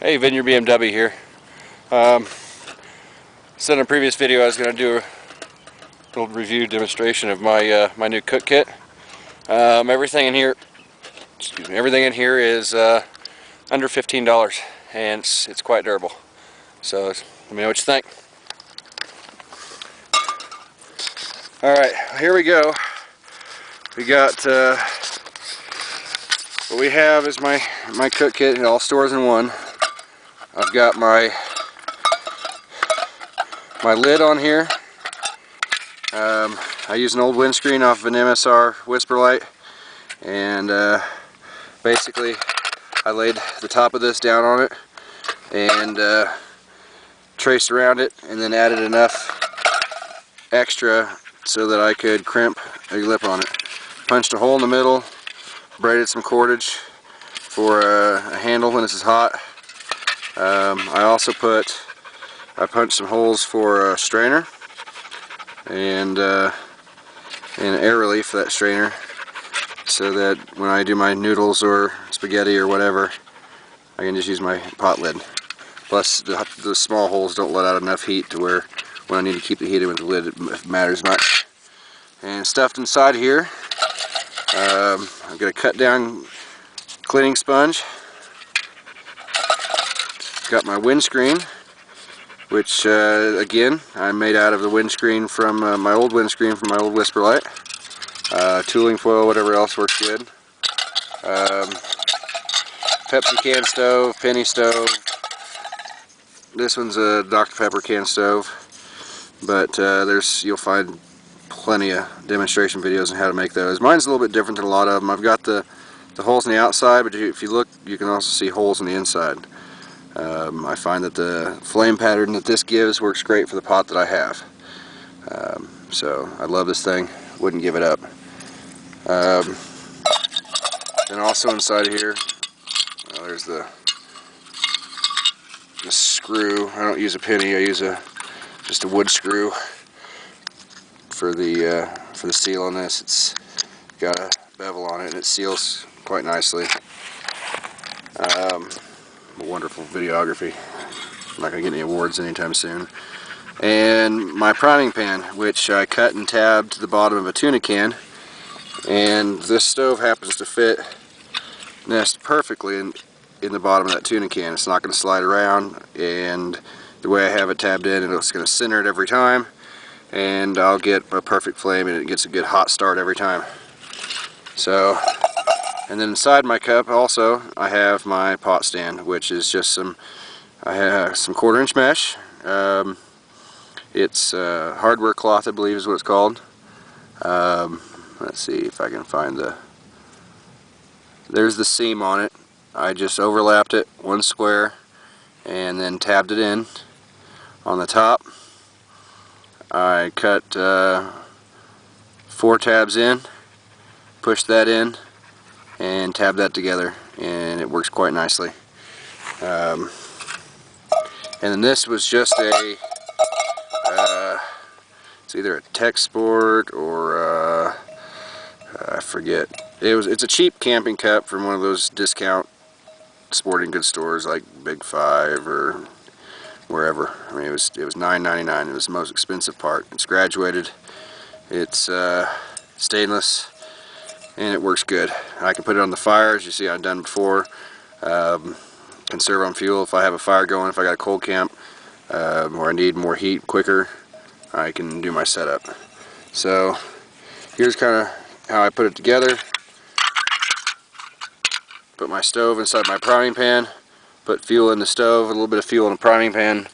Hey, Vineyard BMW here. Said in a previous video I was going to do a little review demonstration of my my new cook kit. Everything in here, is under $15, and it's quite durable. So let me know what you think. All right, here we go. We got what we have is my cook kit. It all stores in one. I've got my lid on here. I use an old windscreen off of an MSR Whisper Light, and basically I laid the top of this down on it and traced around it, and then added enough extra so that I could crimp a lip on it. Punched a hole in the middle, braided some cordage for a handle when this is hot. I punched some holes for a strainer and an air relief for that strainer, so that when I do my noodles or spaghetti or whatever, I can just use my pot lid. Plus the small holes don't let out enough heat to where when I need to keep the heat in with the lid it matters much. And stuffed inside here, I've got a cut down cleaning sponge. Got my windscreen, which again I made out of the windscreen from my old windscreen from my old Whisper Light. Tooling foil, whatever else works good. Pepsi can stove, penny stove. This one's a Dr. Pepper can stove, but you'll find plenty of demonstration videos on how to make those. Mine's a little bit different than a lot of them. I've got the holes on the outside, but if you look, you can also see holes on the inside. I find that the flame pattern that this gives works great for the pot that I have. So I love this thing, wouldn't give it up. And also inside here, there's the screw. I don't use a penny, I use just a wood screw for the seal on this. It's got a bevel on it and it seals quite nicely. Wonderful videography. I'm not going to get any awards anytime soon. And my priming pan, which I cut and tabbed to the bottom of a tuna can, and this stove happens to fit nest perfectly in the bottom of that tuna can. It's not going to slide around, and the way I have it tabbed in, it's going to center it every time, and I'll get a perfect flame and it gets a good hot start every time. So, and then inside my cup also I have my pot stand, which is just I have some 1/4-inch mesh. It's hardware cloth, I believe is what it's called. Let's see if I can find there's the seam on it. I just overlapped it one square and then tabbed it in. On the top I cut 4 tabs in, pushed that in, and tab that together, and it works quite nicely. And then this was just it's either a Tech Sport or I forget. It's a cheap camping cup from one of those discount sporting goods stores like Big 5 or wherever. I mean, it was $9.99. It was the most expensive part. It's graduated. It's stainless. And it works good. I can put it on the fire, as you see I've done before. Conserve on fuel if I have a fire going, if I got a cold camp, or I need more heat quicker, I can do my setup. So here's kind of how I put it together. Put my stove inside my priming pan, put fuel in the stove, a little bit of fuel in the priming pan,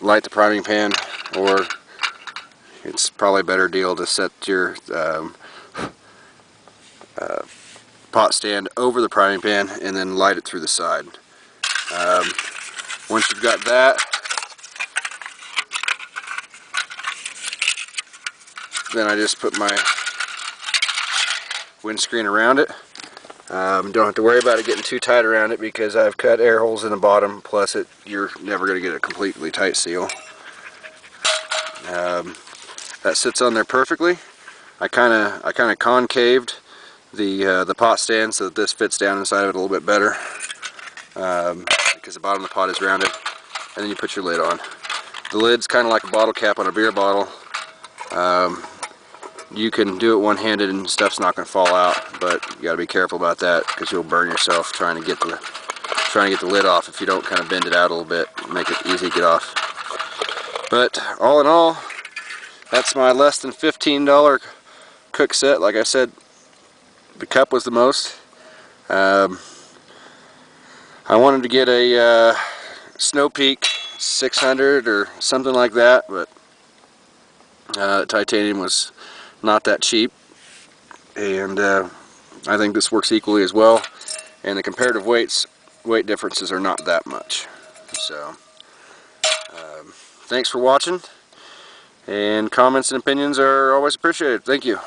light the priming pan, or it's probably a better deal to set your pot stand over the priming pan and then light it through the side. Once you've got that, then I just put my windscreen around it. Don't have to worry about it getting too tight around it because I've cut air holes in the bottom, plus you're never going to get a completely tight seal. That sits on there perfectly. I kind of concaved the pot stand so that this fits down inside of it a little bit better. because the bottom of the pot is rounded, and then you put your lid on. The lid's kind of like a bottle cap on a beer bottle. You can do it one-handed and stuff's not going to fall out, but you got to be careful about that because you'll burn yourself trying to get the lid off if you don't kind of bend it out a little bit, make it easy to get off. But all in all, that's my less than $15 cook set. Like I said, the cup was the most. I wanted to get a Snow Peak 600 or something like that, but titanium was not that cheap, and I think this works equally as well, and the comparative weight differences are not that much. So thanks for watching, and comments and opinions are always appreciated. Thank you.